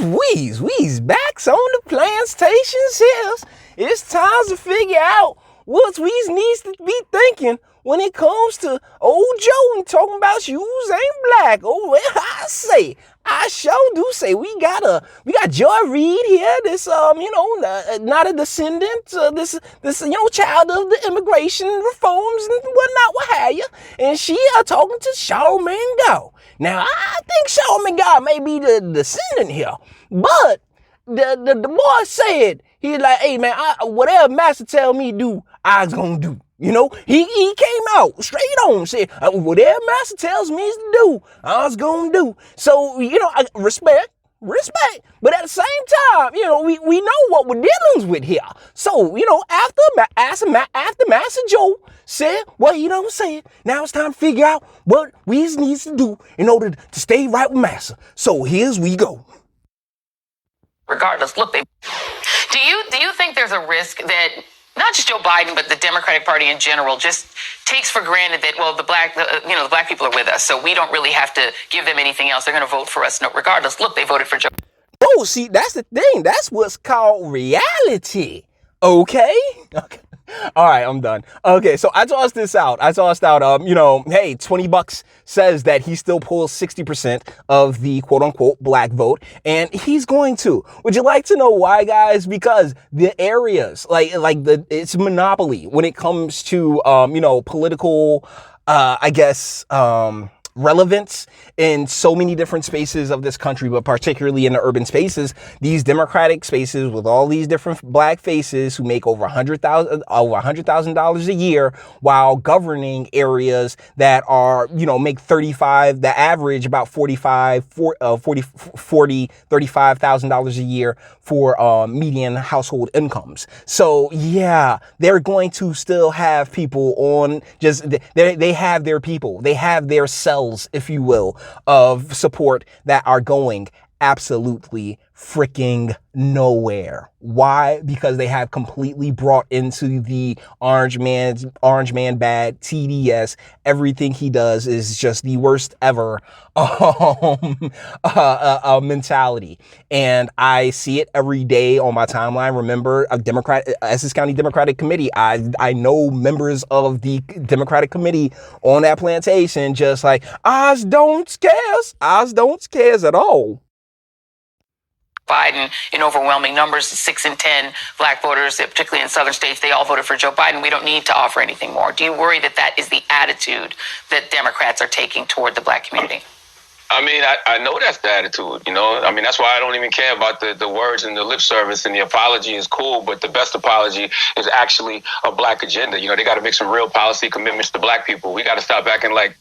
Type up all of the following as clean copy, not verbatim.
we's back on the plantations here. It's time to figure out what we needs to be thinking when it comes to old Joe and talking about shoes ain't black. Oh, well, I sure do say we got Joy Reid here. This not a descendant. This child of the immigration reforms and whatnot, what have you. And she talking to Charlemagne. Now I think Charlemagne may be the descendant here, but the boy said he like, hey man, whatever master tell me to do, I was gonna do. You know, he came out straight on, said, whatever master tells me to do, I was gonna do. So, I respect. But at the same time, we know what we're dealing with here. So, after Master Joe said what he done said, now it's time to figure out what we needs to do in order to stay right with Master. So here's we go. Regardless, look, do you think there's a risk that not just Joe Biden, but the Democratic Party in general just takes for granted that, well, the black people are with us, so we don't really have to give them anything else. They're going to vote for us regardless. Look, they voted for Joe. Oh, see, that's the thing. That's what's called reality. Okay. All right, I'm done. Okay, so I tossed this out. hey, $20 says that he still pulls 60% of the quote unquote black vote, and he's going to. Would you like to know why, guys? Because the areas it's monopoly when it comes to political relevance in so many different spaces of this country, but particularly in the urban spaces, these democratic spaces with all these different black faces who make over $100,000 a year while governing areas that are, make 35, the average about $35,000 a year for median household incomes. So yeah, they're going to still have people on they have their people, they have their cells, if you will, of support that are going absolutely freaking nowhere. Why? Because they have completely brought into the orange man bad TDS. Everything he does is just the worst ever mentality. And I see it every day on my timeline. Remember, Essex County Democratic Committee. I know members of the Democratic Committee on that plantation just like, Oz don't cares at all. Biden in overwhelming numbers, 6 in 10 black voters, particularly in southern states, they all voted for Joe Biden. We don't need to offer anything more. Do you worry that is the attitude that Democrats are taking toward the black community? I mean, I know that's the attitude, I mean, that's why I don't even care about the words and the lip service, and the apology is cool, but the best apology is actually a black agenda. They got to make some real policy commitments to black people. We got to stop acting like.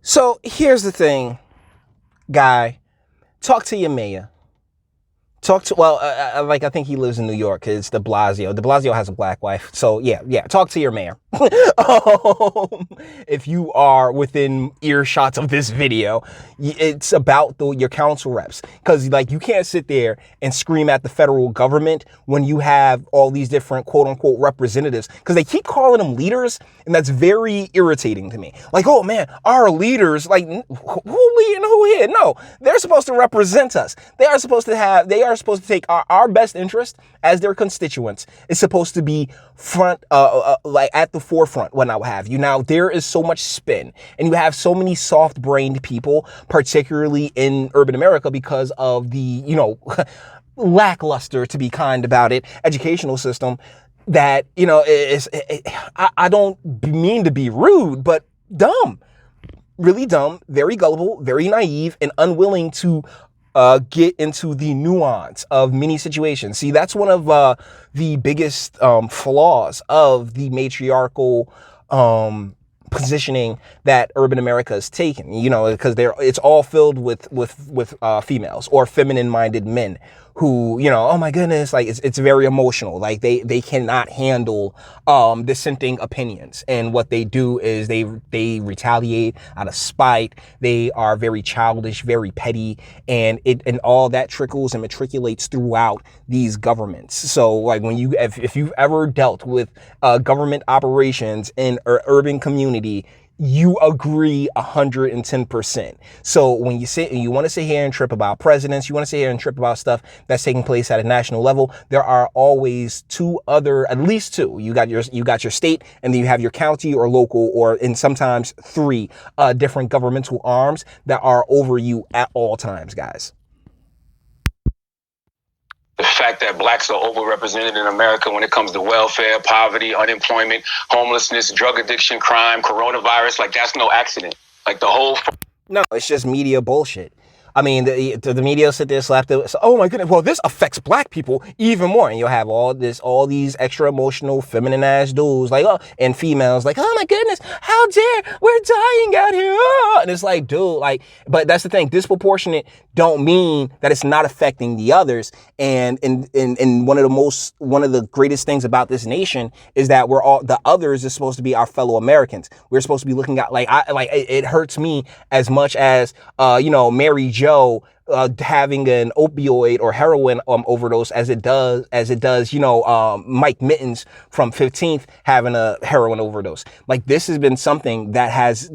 So here's the thing, guy, talk to your mayor. I think he lives in New York. It's de Blasio. De Blasio has a black wife. So yeah, talk to your mayor. If you are within earshot of this video, it's about your council reps. Because you can't sit there and scream at the federal government when you have all these different quote unquote representatives. Because they keep calling them leaders. And that's very irritating to me. Oh man, our leaders, who leading who here? No, they're supposed to represent us. They are supposed to take our best interest as their constituents. It's supposed to be front, at the forefront when I have you. Now, there is so much spin, and you have so many soft-brained people, particularly in urban America, because of the, lackluster, to be kind about it, educational system that, I don't mean to be rude, but dumb, really dumb, very gullible, very naive, and unwilling to get into the nuance of many situations. See, that's one of the biggest flaws of the matriarchal positioning that urban America has taken, because it's all filled with females or feminine-minded men who, oh my goodness, it's very emotional. They cannot handle dissenting opinions. And what they do is they retaliate out of spite. They are very childish, very petty, and all that trickles and matriculates throughout these governments. So when if you've ever dealt with government operations in an urban community, you agree 110%. So when you sit and you want to sit here and trip about presidents, you want to sit here and trip about stuff that's taking place at a national level, there are always at least two. You got your state, and then you have your county or local, or and sometimes three different governmental arms that are over you at all times, guys. The fact that blacks are overrepresented in America when it comes to welfare, poverty, unemployment, homelessness, drug addiction, crime, coronavirus, like that's no accident. Like the whole... No, it's just media bullshit. I mean, the media will sit there, slap the, so, oh my goodness, well, this affects black people even more. And you'll have all these extra emotional, feminine ass dudes, like, oh, and females, like, oh my goodness, how dare, we're dying out here. Oh. And it's like, dude, like, but that's the thing, disproportionate don't mean that it's not affecting the others. And one of the greatest things about this nation is that the others is supposed to be our fellow Americans. We're supposed to be looking at, it hurts me as much as, Mary Jo having an opioid or heroin overdose as it does, Mike Mittens from 15th having a heroin overdose. Like, this has been something that has,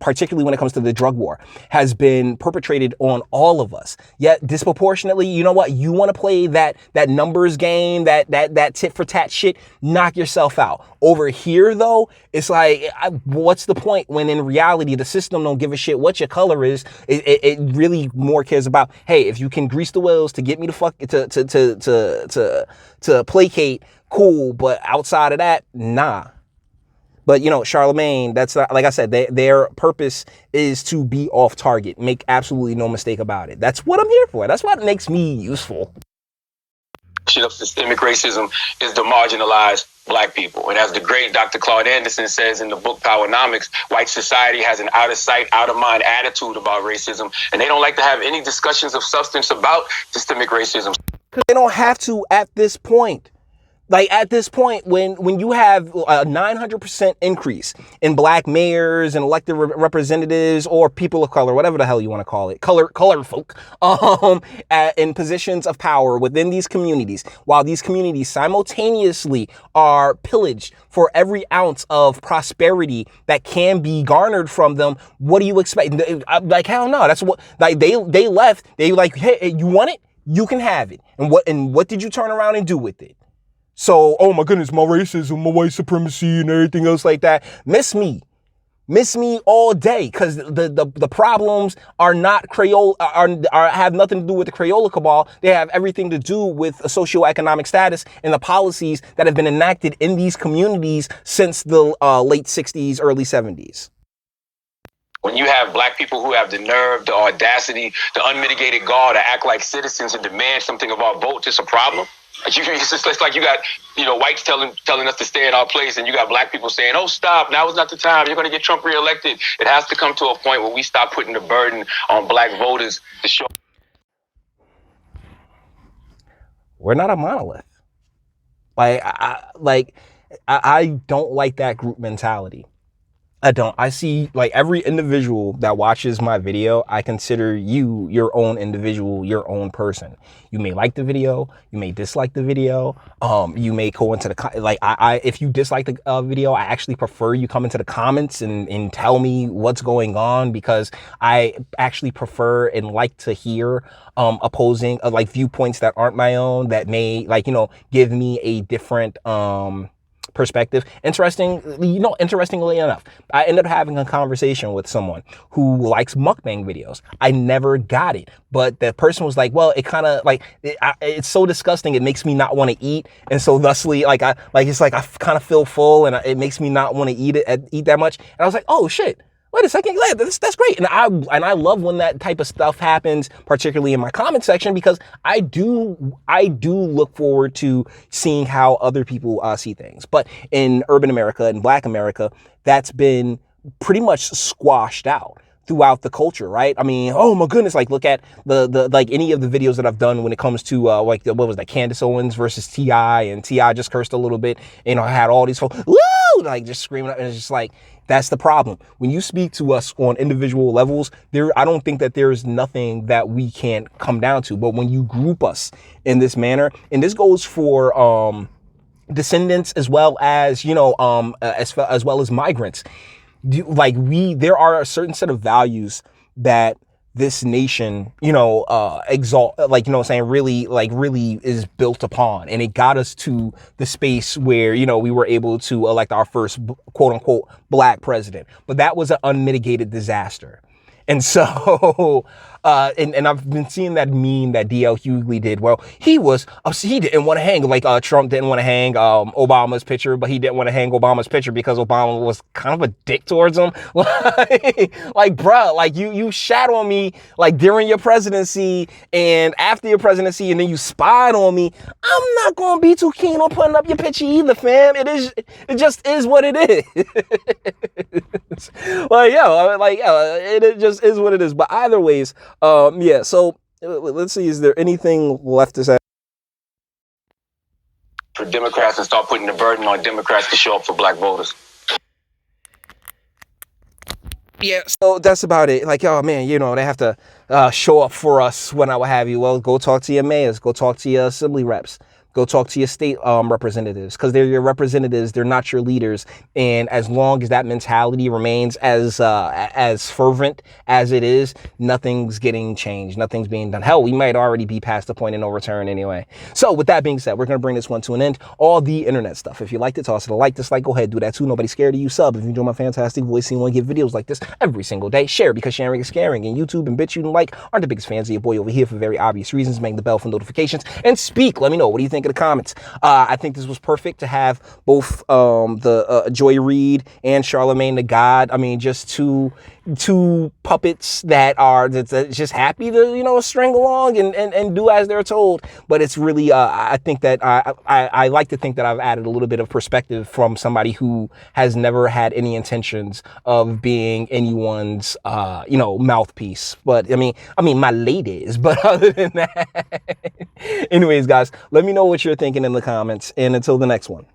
particularly when it comes to the drug war, has been perpetrated on all of us. Yet disproportionately, you know what? You want to play that numbers game, that tit for tat shit, knock yourself out. Over here, though, it's like, what's the point when in reality the system don't give a shit what your color is? It really more cares about, hey, if you can grease the wheels to get me to placate, cool, but outside of that, nah. But Charlemagne, that's not, like I said, their purpose is to be off target. Make absolutely no mistake about it. That's what I'm here for. That's what makes me useful. Of systemic racism is the marginalized black people. And as the great Dr. Claude Anderson says in the book Powernomics, white society has an out of sight, out of mind attitude about racism, and they don't like to have any discussions of substance about systemic racism. Because they don't have to at this point. Like, at this point, when you have a 900% increase in black mayors and elected representatives or people of color, whatever the hell you want to call it, color folk, in positions of power within these communities, while these communities simultaneously are pillaged for every ounce of prosperity that can be garnered from them, what do you expect? Like, hell no. That's what, like, they left. They like, hey, you want it? You can have it. And what did you turn around and do with it? So, oh my goodness, my racism, my white supremacy, and everything else like that. Miss me all day, because the problems are not Creole, have nothing to do with the Crayola cabal. They have everything to do with a socioeconomic status and the policies that have been enacted in these communities since the late 60s, early 70s. When you have black people who have the nerve, the audacity, the unmitigated gall to act like citizens and demand something of our vote, it's a problem. It's like you got, whites telling us to stay in our place, and you got black people saying, oh, stop, now is not the time, you're going to get Trump reelected. It has to come to a point where we stop putting the burden on black voters to show. We're not a monolith. I don't like that group mentality. I don't. I see, like, every individual that watches my video, I consider you your own individual, your own person. You may like the video, you may dislike the video. You may go into if you dislike the video, I actually prefer you come into the comments and tell me what's going on, because I actually prefer and like to hear opposing viewpoints that aren't my own, that may give me a different perspective. Interestingly enough, I ended up having a conversation with someone who likes mukbang videos. I never got it, but the person was like, well, it kind of it's so disgusting, it makes me not want to eat, and so thusly I kind of feel full, and it makes me not want to eat that much. And I was like, oh shit, wait a second, that's great. And I love when that type of stuff happens, particularly in my comment section, because I do look forward to seeing how other people see things. But in urban America and Black America, that's been pretty much squashed out throughout the culture, right? I mean, oh my goodness, look at the any of the videos that I've done when it comes to what was that, Candace Owens versus T.I., and T.I. just cursed a little bit, I had all these folks, woo, just screaming, and it's just like, that's the problem. When you speak to us on individual levels, I don't think that there's nothing that we can't come down to. But when you group us in this manner, and this goes for descendants as well as as well as migrants, there are a certain set of values that this nation, exalt, really is built upon. And it got us to the space where, we were able to elect our first quote unquote black president. But that was an unmitigated disaster. And so, and I've been seeing that meme that D.L. Hughley did. Well, he didn't want to hang, like Trump didn't want to hang Obama's picture, but he didn't want to hang Obama's picture because Obama was kind of a dick towards him. like, bruh, like you shat on me like during your presidency and after your presidency, and then you spied on me. I'm not gonna be too keen on putting up your picture either, fam. It just is what it is. It just is what it is. But either ways, so let's see, is there anything left to say? For Democrats and start putting the burden on Democrats to show up for black voters. Yeah, so that's about it. Like, oh man, they have to show up for us when I would have you. Well, go talk to your mayors, go talk to your assembly reps. Go talk to your state representatives, because they're your representatives. They're not your leaders. And as long as that mentality remains as fervent as it is, nothing's getting changed. Nothing's being done. Hell, we might already be past the point of no return anyway. So with that being said, we're going to bring this one to an end. All the internet stuff. If you liked it, toss it a like, dislike, go ahead, do that too. Nobody's scared of you. Sub if you enjoy my fantastic voice and you want to get videos like this every single day. Share, because sharing is caring. And YouTube and Bitchute and like aren't the biggest fans of your boy over here for very obvious reasons. Make the bell for notifications and speak. Let me know. What do you think of the comments? I think this was perfect to have both Joy Reid and Charlemagne the God. I mean, just two puppets that are just happy to string along and do as they're told. But it's really I think that I like to think that I've added a little bit of perspective from somebody who has never had any intentions of being anyone's mouthpiece. But I mean my ladies. But other than that, anyways, guys, let me know what you're thinking in the comments, and until the next one.